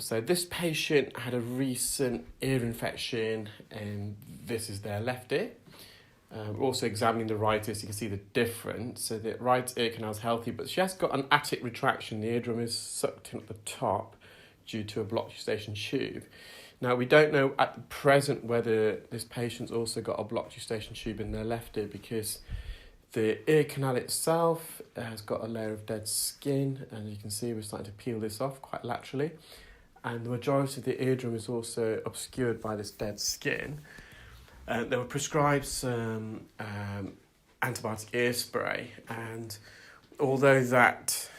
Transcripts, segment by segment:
So this patient had a recent ear infection, and this is their left ear. We're also examining the right ear so you can see the difference. So the right ear canal is healthy, but she has got an attic retraction. The eardrum is sucked in at the top due to a blocked eustachian tube. Now, we don't know at the present whether this patient's also got a blocked eustachian tube in their left ear, because the ear canal itself has got a layer of dead skin, and you can see we're starting to peel this off quite laterally. And the majority of the eardrum is also obscured by this dead skin. They were prescribed some antibiotic ear spray, and although that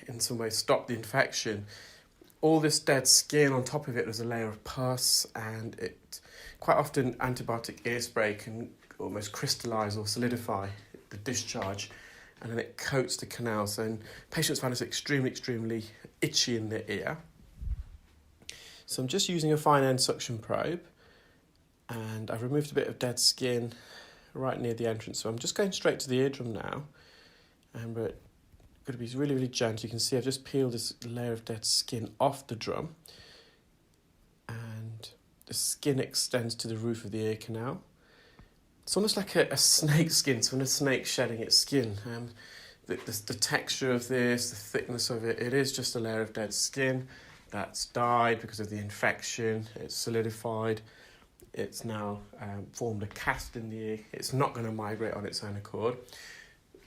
in some ways stopped the infection, all this dead skin on top of it was a layer of pus, and it quite often antibiotic ear spray can almost crystallize or solidify the discharge, and then it coats the canal. So patients find this extremely itchy in their ear. So I'm just using a fine end suction probe, and I've removed a bit of dead skin right near the entrance. So I'm just going straight to the eardrum now, and we're going to be really gentle. You can see I've just peeled this layer of dead skin off the drum, and the skin extends to the roof of the ear canal. It's almost like a snake skin, so when a snake's shedding its skin. The texture of this, the thickness of it, it is just a layer of dead skin that's died because of the infection. It's solidified. It's now formed a cast in the ear. It's not going to migrate on its own accord.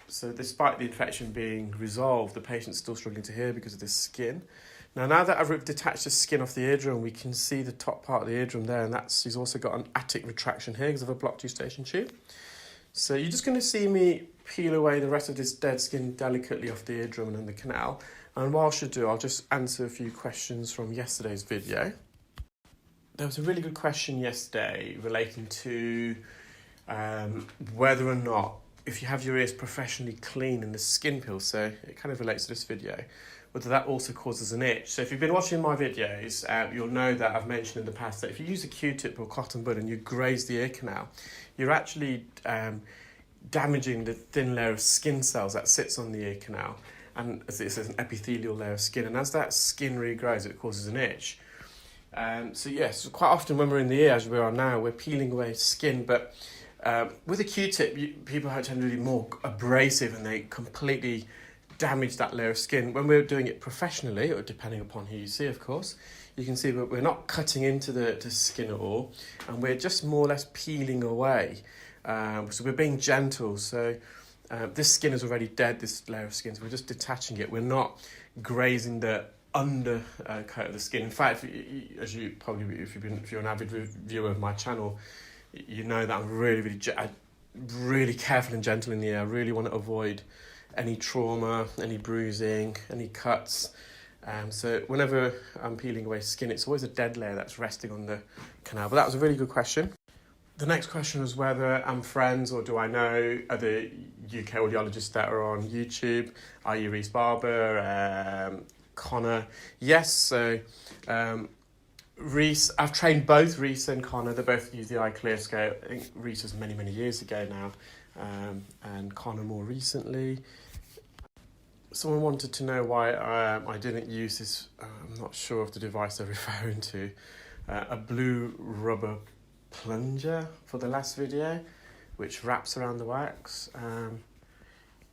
So despite the infection being resolved, the patient's still struggling to hear because of this skin. Now that I've detached the skin off the eardrum, we can see the top part of the eardrum there, and he's also got an attic retraction here because of a blocked eustachian tube. So you're just going to see me peel away the rest of this dead skin delicately off the eardrum and then the canal. And whilst you do, I'll just answer a few questions from yesterday's video. There was a really good question yesterday relating to whether or not, if you have your ears professionally clean and the skin peels, so it kind of relates to this video, whether that also causes an itch. So if you've been watching my videos, you'll know that I've mentioned in the past that if you use a Q-tip or cotton bud and you graze the ear canal, you're actually damaging the thin layer of skin cells that sits on the ear canal. And as it says, an epithelial layer of skin. And as that skin regrows, it causes an itch. So yes, quite often when we're in the ear, as we are now, we're peeling away skin. But with a Q-tip, people are generally more abrasive and they completely damage that layer of skin. When we're doing it professionally, or depending upon who you see, of course, you can see that we're not cutting into the skin at all, and we're just more or less peeling away. So we're being gentle. So this skin is already dead, this layer of skin, so we're just detaching it. We're not grazing the undercoat of the skin. In fact, as you probably, if you're an avid viewer of my channel, you know that I'm really careful and gentle in the ear. I really want to avoid any trauma, any bruising, any cuts. So whenever I'm peeling away skin, it's always a dead layer that's resting on the canal. But that was a really good question. The next question was whether I'm friends or do I know other UK audiologists that are on YouTube, i.e. Reese Barber, Connor. Yes, so Reese, I've trained both Reese and Connor. They both use the iClear scale. I think Reese was many years ago now, and Connor more recently. Someone wanted to know why I didn't use this, I'm not sure of the device they're referring to, a blue rubber plunger for the last video, which wraps around the wax,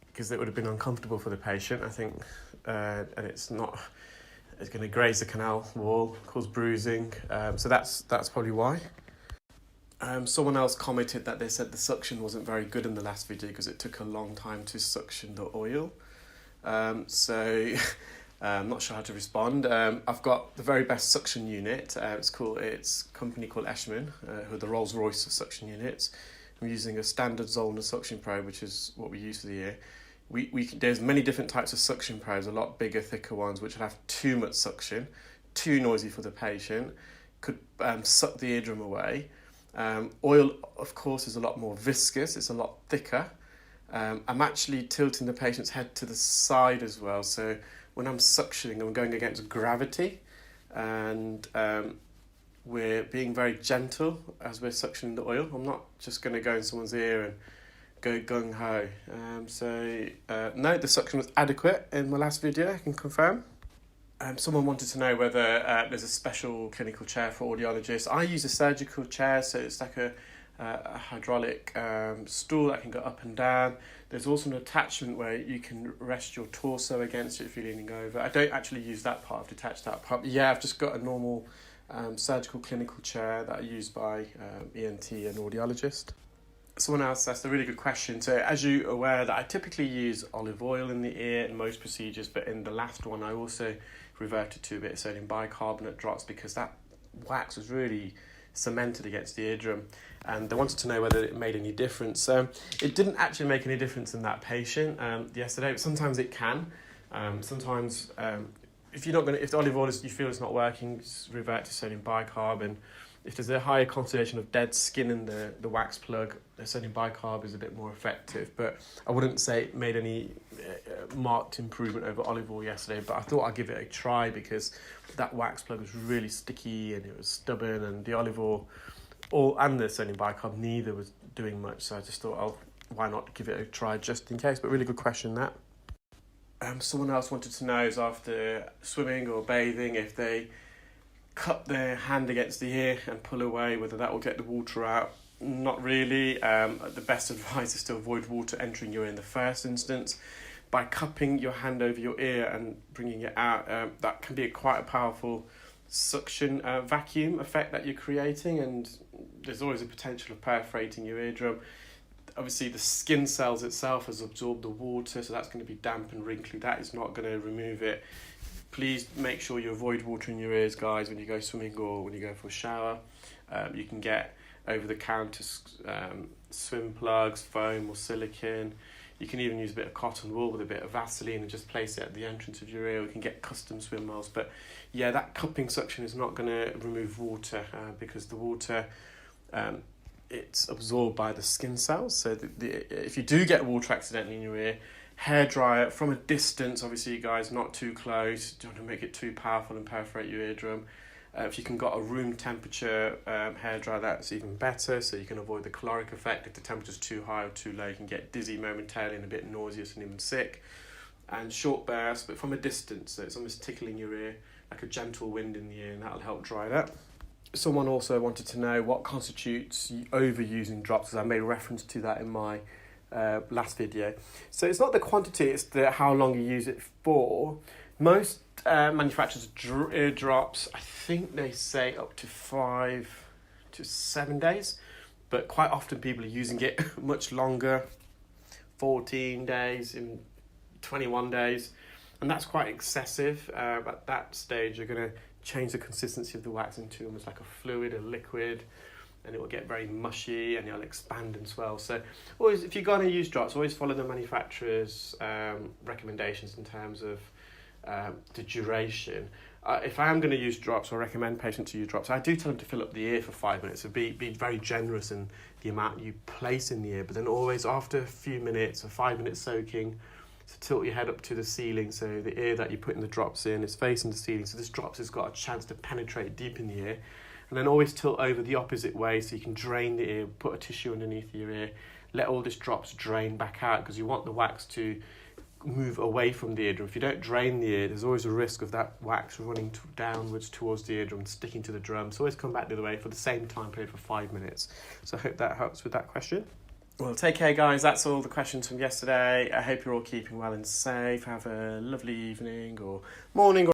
because it would have been uncomfortable for the patient, I think, and it's going to graze the canal wall, cause bruising, so that's probably why. Someone else commented that they said the suction wasn't very good in the last video because it took a long time to suction the oil. So I'm not sure how to respond. I've got the very best suction unit. It's a company called Eschmann, who are the Rolls Royce of suction units. I'm using a standard Zollner suction probe, which is what we use for the ear. There's many different types of suction probes, a lot bigger, thicker ones, which have too much suction, too noisy for the patient, could suck the eardrum away. Oil, of course, is a lot more viscous, it's a lot thicker. I'm actually tilting the patient's head to the side as well, so when I'm suctioning, I'm going against gravity, and we're being very gentle as we're suctioning the oil. I'm not just going to go in someone's ear and go gung-ho. No, the suction was adequate in my last video, I can confirm. Someone wanted to know whether there's a special clinical chair for audiologists. I use a surgical chair, so it's like a hydraulic stool that can go up and down. There's also an attachment where you can rest your torso against it if you're leaning over. I don't actually use that part, I've detached that part. Yeah, I've just got a normal surgical clinical chair that I use by ENT and audiologist. Someone else asked a really good question. So as you're aware that I typically use olive oil in the ear in most procedures, but in the last one I also reverted to a bit of sodium bicarbonate drops because that wax was really cemented against the eardrum, and they wanted to know whether it made any difference. It didn't actually make any difference in that patient yesterday, but sometimes it can. Sometimes if the olive oil you feel it's not working, just revert to sodium bicarb. And if there's a higher concentration of dead skin in the wax plug, the sodium bicarb is a bit more effective. But I wouldn't say it made any marked improvement over olive oil yesterday, but I thought I'd give it a try because that wax plug was really sticky and it was stubborn, and the olive oil and the sodium bicarb, neither was doing much. So I just thought, oh, why not give it a try just in case? But really good question, that. Someone else wanted to know is after swimming or bathing, if they cup their hand against the ear and pull away, whether that will get the water out. Not really. The best advice is to avoid water entering your ear in the first instance. By cupping your hand over your ear and bringing it out, that can be quite a powerful suction vacuum effect that you're creating, and there's always a potential of perforating your eardrum. Obviously the skin cells itself has absorbed the water, so that's going to be damp and wrinkly. That is not going to remove it. Please make sure you avoid water in your ears, guys, when you go swimming or when you go for a shower. You can get over-the-counter swim plugs, foam or silicone. You can even use a bit of cotton wool with a bit of Vaseline and just place it at the entrance of your ear. We can get custom swim molds. But yeah, that cupping suction is not going to remove water because the water, it's absorbed by the skin cells. So if you do get water accidentally in your ear, hairdryer from a distance, obviously, you guys, not too close. Don't want to make it too powerful and perforate your eardrum. If you can got a room temperature hairdryer, that's even better, so you can avoid the caloric effect. If the temperature's too high or too low, you can get dizzy momentarily and a bit nauseous and even sick. And short bursts, but from a distance, so it's almost tickling your ear, like a gentle wind in the ear, and that'll help dry it up. Someone also wanted to know what constitutes overusing drops, as I made reference to that in my last video. So it's not the quantity, it's how long you use it for. Most manufacturers ear drops, I think they say up to 5 to 7 days, but quite often people are using it much longer, 14 days, in 21 days, and that's quite excessive. At that stage you're going to change the consistency of the wax into almost like a fluid, a liquid, and it will get very mushy and it'll expand and swell. So always, if you're going to use drops, always follow the manufacturer's recommendations in terms of the duration. If I am going to use drops, or recommend patients to use drops, I do tell them to fill up the ear for 5 minutes. So be very generous in the amount you place in the ear, but then always after a few minutes, a 5 minute soaking, so tilt your head up to the ceiling, so the ear that you're putting the drops in is facing the ceiling, so this drops has got a chance to penetrate deep in the ear. And then always tilt over the opposite way so you can drain the ear, put a tissue underneath your ear, let all these drops drain back out, because you want the wax to move away from the eardrum. If you don't drain the ear, there's always a risk of that wax running downwards towards the eardrum and sticking to the drum. So always come back the other way for the same time period for 5 minutes. So I hope that helps with that question. Well, take care, guys. That's all the questions from yesterday. I hope you're all keeping well and safe. Have a lovely evening or morning or